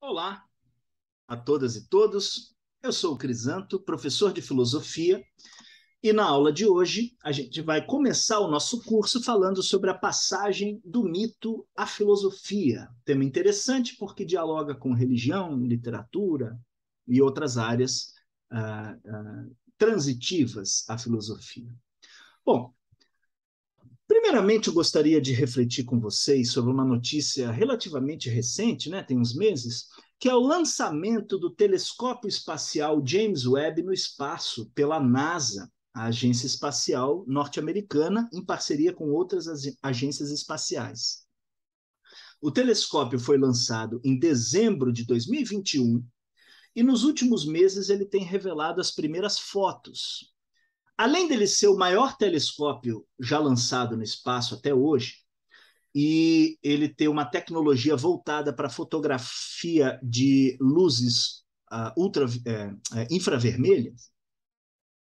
Olá a todas e todos. Eu sou o Crisanto, professor de filosofia, e na aula de hoje a gente vai começar o nosso curso falando sobre a passagem do mito à filosofia. Tema interessante porque dialoga com religião, literatura e outras áreas transitivas à filosofia. Bom, primeiramente, eu gostaria de refletir com vocês sobre uma notícia relativamente recente, né, tem uns meses, que é o lançamento do telescópio espacial James Webb no espaço pela NASA, a agência espacial norte-americana, em parceria com outras agências espaciais. O telescópio foi lançado em dezembro de 2021 e nos últimos meses ele tem revelado as primeiras fotos. Além dele ser o maior telescópio já lançado no espaço até hoje, e ele ter uma tecnologia voltada para fotografia de luzes infravermelhas,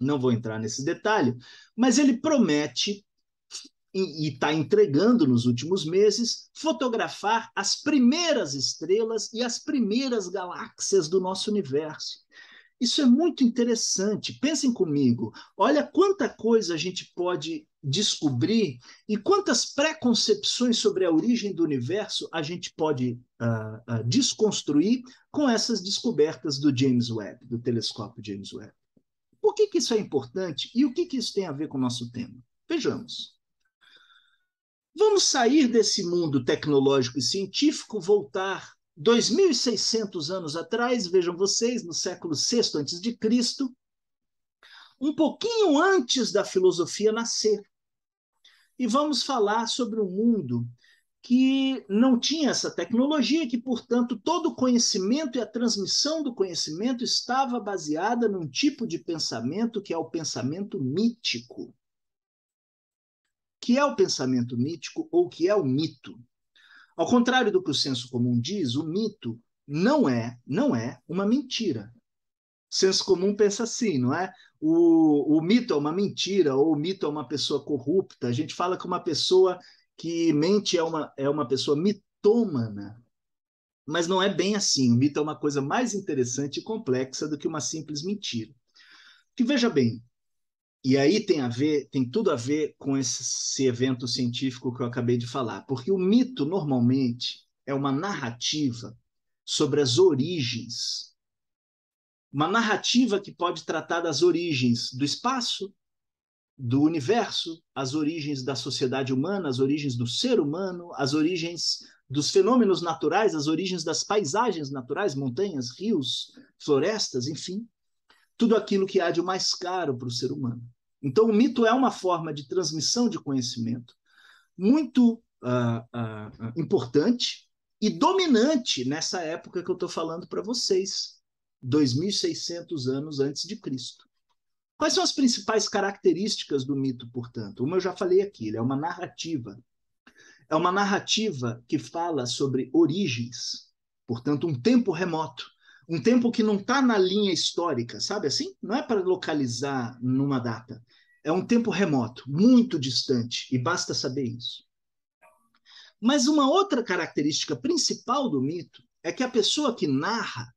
não vou entrar nesse detalhe, mas ele promete e está entregando nos últimos meses fotografar as primeiras estrelas e as primeiras galáxias do nosso universo. Isso é muito interessante. Pensem comigo. Olha quanta coisa a gente pode descobrir e quantas preconcepções sobre a origem do universo a gente pode desconstruir com essas descobertas do James Webb, do telescópio James Webb. Por que isso é importante e o que isso tem a ver com o nosso tema? Vejamos. Vamos sair desse mundo tecnológico e científico, voltar 2.600 anos atrás, vejam vocês, no século VI a.C., um pouquinho antes da filosofia nascer. E vamos falar sobre um mundo que não tinha essa tecnologia, que, portanto, todo o conhecimento e a transmissão do conhecimento estava baseada num tipo de pensamento que é o pensamento mítico. Que é o pensamento mítico ou que é o mito? Ao contrário do que o senso comum diz, o mito não é uma mentira. O senso comum pensa assim, não é? O mito é uma mentira, ou o mito é uma pessoa corrupta. A gente fala que uma pessoa que mente é uma pessoa mitômana, mas não é bem assim. O mito é uma coisa mais interessante e complexa do que uma simples mentira. Que veja bem, e aí tem tudo a ver com esse evento científico que eu acabei de falar, porque o mito normalmente é uma narrativa sobre as origens, uma narrativa que pode tratar das origens do espaço, do universo, as origens da sociedade humana, as origens do ser humano, as origens dos fenômenos naturais, as origens das paisagens naturais, montanhas, rios, florestas, enfim, tudo aquilo que há de mais caro para o ser humano. Então, o mito é uma forma de transmissão de conhecimento muito importante e dominante nessa época que eu estou falando para vocês, 2.600 anos antes de Cristo. Quais são as principais características do mito, portanto? Uma eu já falei aqui, ele é uma narrativa. É uma narrativa que fala sobre origens, portanto, um tempo remoto, um tempo que não está na linha histórica, sabe assim? Não é para localizar numa data. É um tempo remoto, muito distante, e basta saber isso. Mas uma outra característica principal do mito é que a pessoa que narra,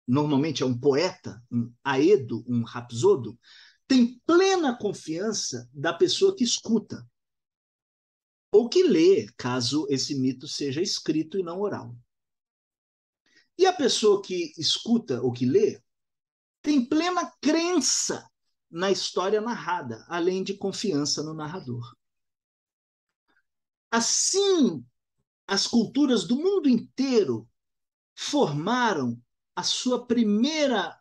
normalmente é um poeta, um aedo, um rapsodo, tem plena confiança da pessoa que escuta, ou que lê, caso esse mito seja escrito e não oral. E a pessoa que escuta ou que lê tem plena crença na história narrada, além de confiança no narrador. Assim, as culturas do mundo inteiro formaram a sua primeira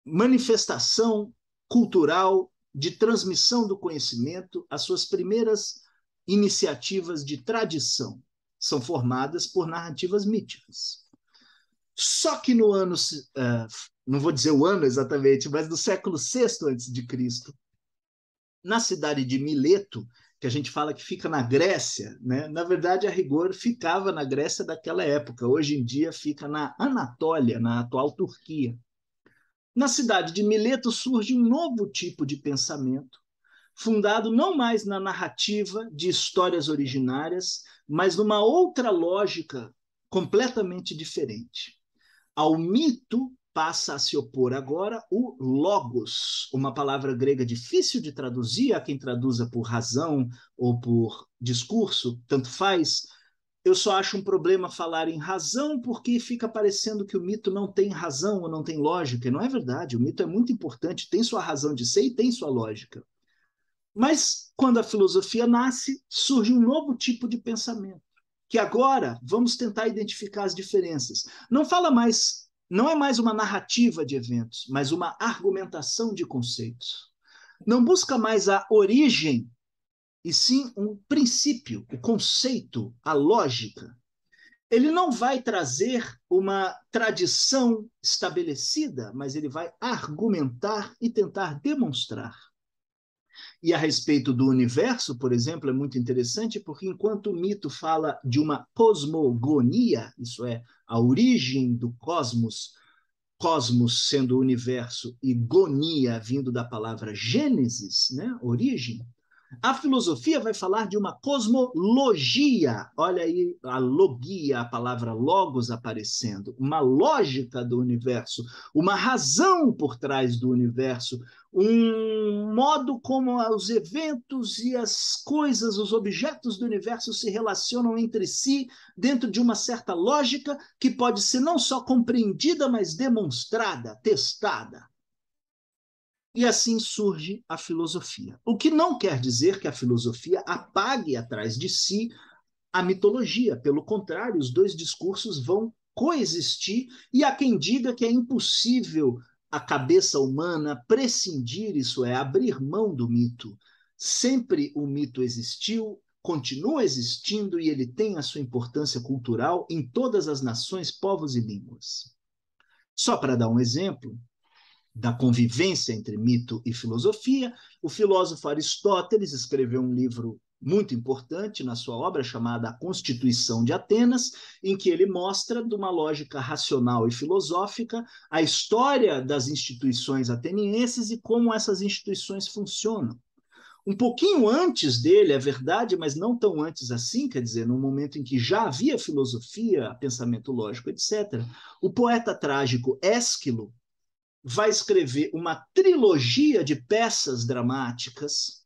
manifestação cultural de transmissão do conhecimento, as suas primeiras iniciativas de tradição são formadas por narrativas míticas. Só que no ano, não vou dizer o ano exatamente, mas no século VI a.C., na cidade de Mileto, que a gente fala que fica na Grécia, né? Na verdade, a rigor, ficava na Grécia daquela época. Hoje em dia fica na Anatólia, na atual Turquia. Na cidade de Mileto surge um novo tipo de pensamento, fundado não mais na narrativa de histórias originárias, mas numa outra lógica completamente diferente. Ao mito passa a se opor agora o logos, uma palavra grega difícil de traduzir, há quem traduza por razão ou por discurso, tanto faz. Eu só acho um problema falar em razão, porque fica parecendo que o mito não tem razão ou não tem lógica, e não é verdade. O mito é muito importante, tem sua razão de ser e tem sua lógica. Mas, quando a filosofia nasce, surge um novo tipo de pensamento, que agora vamos tentar identificar as diferenças. Não é mais uma narrativa de eventos, mas uma argumentação de conceitos. Não busca mais a origem, e sim um princípio, o conceito, a lógica. Ele não vai trazer uma tradição estabelecida, mas ele vai argumentar e tentar demonstrar. E a respeito do universo, por exemplo, é muito interessante, porque enquanto o mito fala de uma cosmogonia, isso é, a origem do cosmos, cosmos sendo o universo e gonia vindo da palavra gênesis, né, origem, a filosofia vai falar de uma cosmologia. Olha aí a logia, a palavra logos aparecendo. Uma lógica do universo, uma razão por trás do universo, um modo como os eventos e as coisas, os objetos do universo se relacionam entre si dentro de uma certa lógica que pode ser não só compreendida, mas demonstrada, testada. E assim surge a filosofia. O que não quer dizer que a filosofia apague atrás de si a mitologia. Pelo contrário, os dois discursos vão coexistir, e há quem diga que é impossível a cabeça humana prescindir, isso é, abrir mão do mito. Sempre o mito existiu, continua existindo, e ele tem a sua importância cultural em todas as nações, povos e línguas. Só para dar um exemplo da convivência entre mito e filosofia, o filósofo Aristóteles escreveu um livro muito importante na sua obra chamada A Constituição de Atenas, em que ele mostra, de uma lógica racional e filosófica, a história das instituições atenienses e como essas instituições funcionam. Um pouquinho antes dele, é verdade, mas não tão antes assim, quer dizer, no momento em que já havia filosofia, pensamento lógico, etc., o poeta trágico Ésquilo vai escrever uma trilogia de peças dramáticas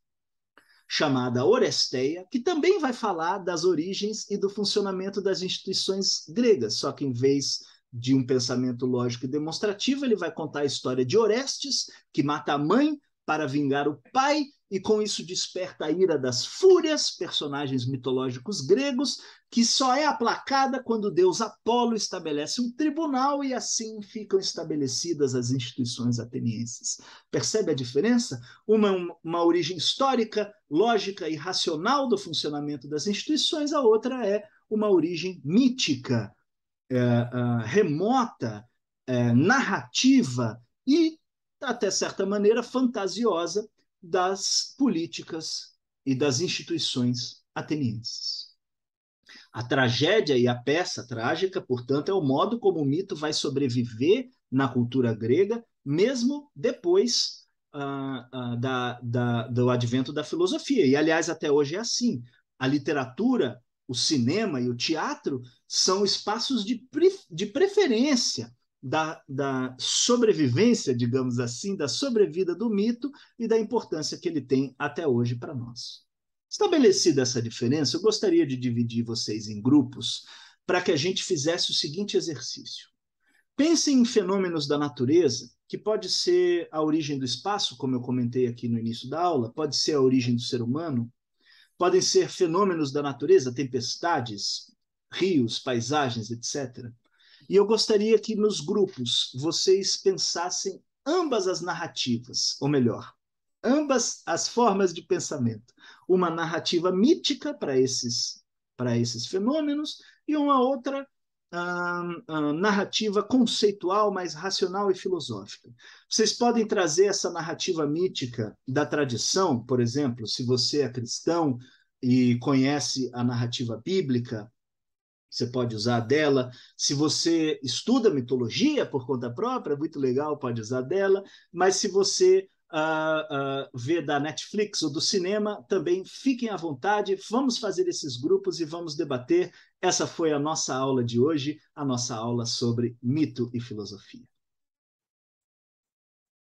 chamada Oresteia, que também vai falar das origens e do funcionamento das instituições gregas, só que em vez de um pensamento lógico e demonstrativo, ele vai contar a história de Orestes, que mata a mãe para vingar o pai, e com isso desperta a ira das fúrias, personagens mitológicos gregos, que só é aplacada quando o deus Apolo estabelece um tribunal, e assim ficam estabelecidas as instituições atenienses. Percebe a diferença? Uma origem histórica, lógica e racional do funcionamento das instituições, a outra é uma origem mítica, remota, narrativa e, até certa maneira, fantasiosa das políticas e das instituições atenienses. A tragédia e a peça trágica, portanto, é o modo como o mito vai sobreviver na cultura grega, mesmo depois do advento da filosofia. E, aliás, até hoje é assim. A literatura, o cinema e o teatro são espaços de preferência da sobrevivência, digamos assim, da sobrevida do mito e da importância que ele tem até hoje para nós. Estabelecida essa diferença, eu gostaria de dividir vocês em grupos para que a gente fizesse o seguinte exercício. Pensem em fenômenos da natureza, que pode ser a origem do espaço, como eu comentei aqui no início da aula, pode ser a origem do ser humano, podem ser fenômenos da natureza, tempestades, rios, paisagens, etc. E eu gostaria que nos grupos vocês pensassem ambas as narrativas, ou melhor, ambas as formas de pensamento. Uma narrativa mítica para esses fenômenos e uma outra narrativa conceitual, mais racional e filosófica. Vocês podem trazer essa narrativa mítica da tradição, por exemplo, se você é cristão e conhece a narrativa bíblica, você pode usar dela. Se você estuda mitologia por conta própria, muito legal, pode usar dela. Mas se você ver da Netflix ou do cinema, também fiquem à vontade, vamos fazer esses grupos e vamos debater. Essa foi a nossa aula de hoje, a nossa aula sobre mito e filosofia.